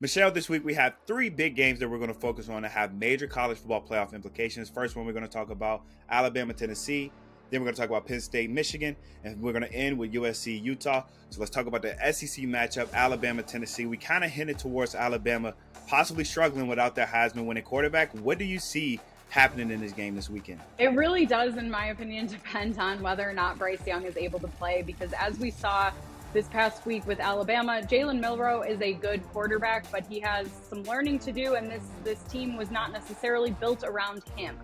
Michelle, this week we have three big games that we're going to focus on that have major college football playoff implications. First one, we're going to talk about Alabama, Tennessee. Then we're going to talk about Penn State, Michigan. And we're going to end with USC, Utah. So let's talk about the SEC matchup, Alabama, Tennessee. We kind of hinted towards Alabama possibly struggling without their Heisman winning quarterback. What do you see happening in this game this weekend? It really does, in my opinion, depend on whether or not Bryce Young is able to play, because as we saw this past week with Alabama, Jalen Milroe is a good quarterback, but he has some learning to do, and this team was not necessarily built around him.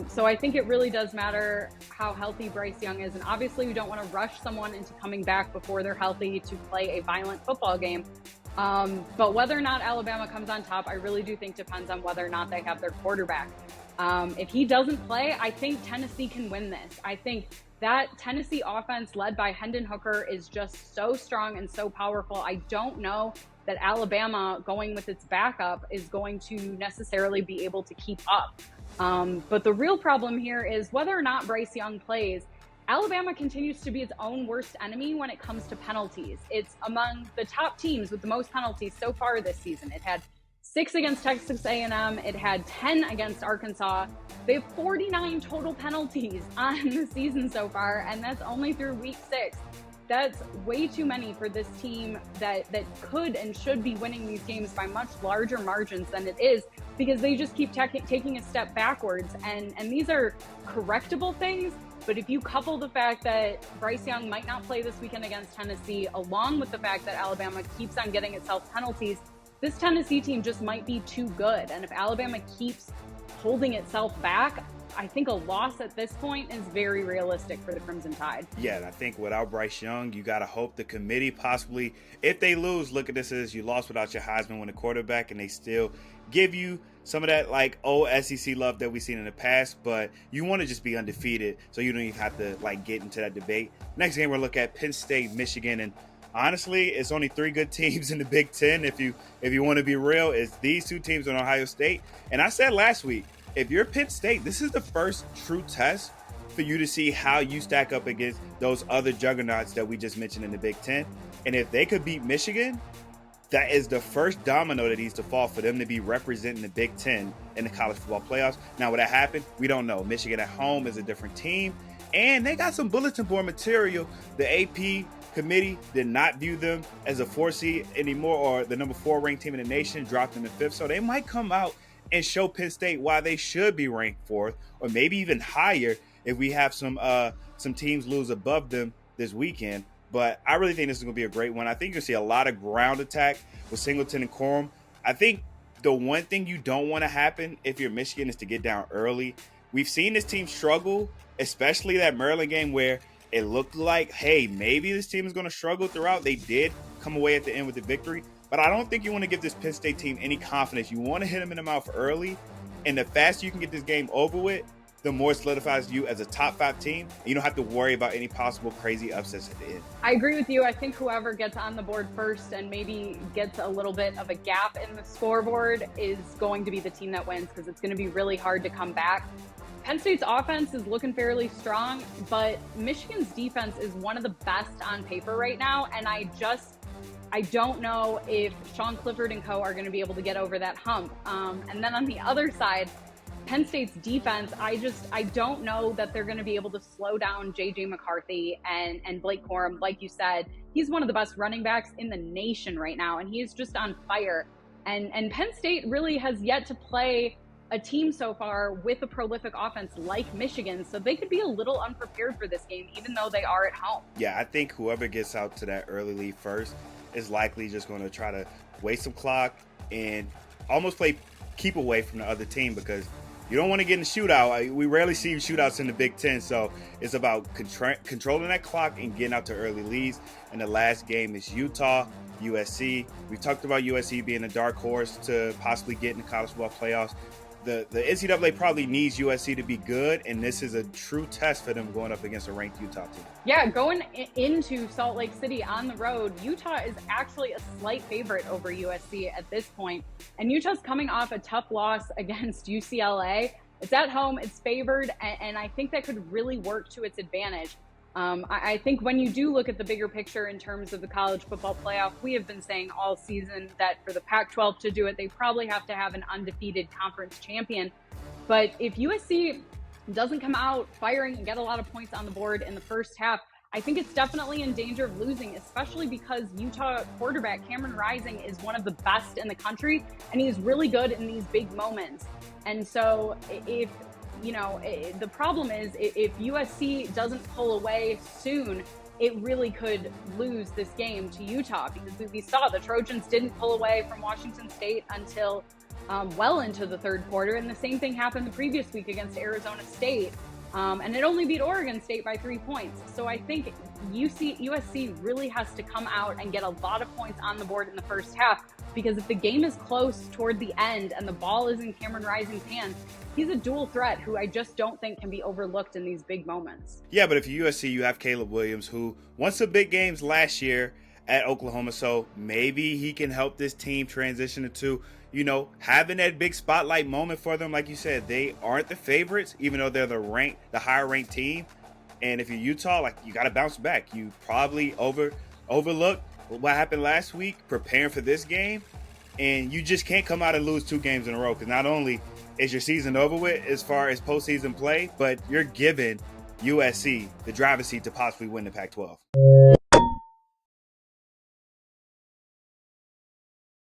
So I think it really does matter how healthy Bryce Young is, and obviously we don't want to rush someone into coming back before they're healthy to play a violent football game. But whether or not Alabama comes on top, I really do think depends on whether or not they have their quarterback. If he doesn't play, I think Tennessee can win this. I think that Tennessee offense led by Hendon Hooker is just so strong and so powerful. I don't know that Alabama, going with its backup, is going to necessarily be able to keep up. But the real problem here is whether or not Bryce Young plays. Alabama continues to be its own worst enemy when it comes to penalties. It's among the top teams with the most penalties so far this season. It had 6 against Texas A&M. It had 10 against Arkansas. They have 49 total penalties on the season so far, and that's only through week 6. That's way too many for this team that could and should be winning these games by much larger margins than it is, because they just keep taking a step backwards. And these are correctable things. But if you couple the fact that Bryce Young might not play this weekend against Tennessee, along with the fact that Alabama keeps on getting itself penalties, this Tennessee team just might be too good. And if Alabama keeps holding itself back, I think a loss at this point is very realistic for the Crimson Tide. Yeah, and I think without Bryce Young, you got to hope the committee possibly, if they lose, look at this as you lost without your Heisman winning quarterback, and they still give you some of that like old SEC love that we've seen in the past, but you want to just be undefeated so you don't even have to like get into that debate. Next game we'll look at Penn State, Michigan, and honestly, it's only 3 good teams in the Big Ten. If you want to be real, it's these 2 teams in Ohio State. And I said last week, if you're Penn State, this is the first true test for you to see how you stack up against those other juggernauts that we just mentioned in the Big Ten. And if they could beat Michigan, that is the first domino that needs to fall for them to be representing the Big Ten in the college football playoffs. Now, will that happen? We don't know. Michigan at home is a different team, and they got some bulletin board material. The AP committee did not view them as a 4 seed anymore, or the number 4 ranked team in the nation, dropped them to 5th. So they might come out and show Penn State why they should be ranked 4th, or maybe even higher if we have some teams lose above them this weekend. But I really think this is going to be a great one. I think you'll see a lot of ground attack with Singleton and Corum. I think the one thing you don't want to happen if you're Michigan is to get down early. We've seen this team struggle, especially that Maryland game where it looked like, hey, maybe this team is going to struggle throughout. They did come away at the end with the victory. But I don't think you want to give this Penn State team any confidence. You want to hit them in the mouth early. And the faster you can get this game over with, the more it solidifies you as a top 5 team. And you don't have to worry about any possible crazy upsets at the end. I agree with you. I think whoever gets on the board first and maybe gets a little bit of a gap in the scoreboard is going to be the team that wins, because it's going to be really hard to come back. Penn State's offense is looking fairly strong, but Michigan's defense is one of the best on paper right now. And I don't know if Sean Clifford and co are going to be able to get over that hump. And then on the other side, Penn State's defense, I don't know that they're going to be able to slow down J.J. McCarthy and Blake Corum. Like you said, he's one of the best running backs in the nation right now, and he is just on fire. And Penn State really has yet to play a team so far with a prolific offense like Michigan, so they could be a little unprepared for this game, even though they are at home. Yeah, I think whoever gets out to that early lead first is likely just going to try to waste some clock and almost play keep away from the other team, because you don't want to get in a shootout. We rarely see shootouts in the Big Ten, so it's about controlling that clock and getting out to early leads. And the last game is Utah, USC. We talked about USC being a dark horse to possibly get in the college football playoffs. The NCAA probably needs USC to be good, and this is a true test for them going up against a ranked Utah team. Yeah, going into Salt Lake City on the road, Utah is actually a slight favorite over USC at this point. And Utah's coming off a tough loss against UCLA. It's at home, it's favored, and I think that could really work to its advantage. I think when you do look at the bigger picture in terms of the college football playoff, we have been saying all season that for the Pac-12 to do it, they probably have to have an undefeated conference champion. But if USC doesn't come out firing and get a lot of points on the board in the first half, I think it's definitely in danger of losing, especially because Utah quarterback Cameron Rising is one of the best in the country, and he's really good in these big moments. And so if the problem is if USC doesn't pull away soon, it really could lose this game to Utah, because we saw the Trojans didn't pull away from Washington State until well into the third quarter. And the same thing happened the previous week against Arizona State. And it only beat Oregon State by 3 points. So I think USC really has to come out and get a lot of points on the board in the first half, because if the game is close toward the end and the ball is in Cameron Rising's hands, he's a dual threat who I just don't think can be overlooked in these big moments. Yeah, but if you're USC, you have Caleb Williams, who won some big games last year at Oklahoma, so maybe he can help this team transition into, having that big spotlight moment for them. Like you said, they aren't the favorites, even though they're the higher ranked team. And if you're Utah, you got to bounce back. You probably overlooked what happened last week preparing for this game, and you just can't come out and lose 2 games in a row, because not only is your season over with as far as postseason play, but you're giving USC the driver's seat to possibly win the Pac-12.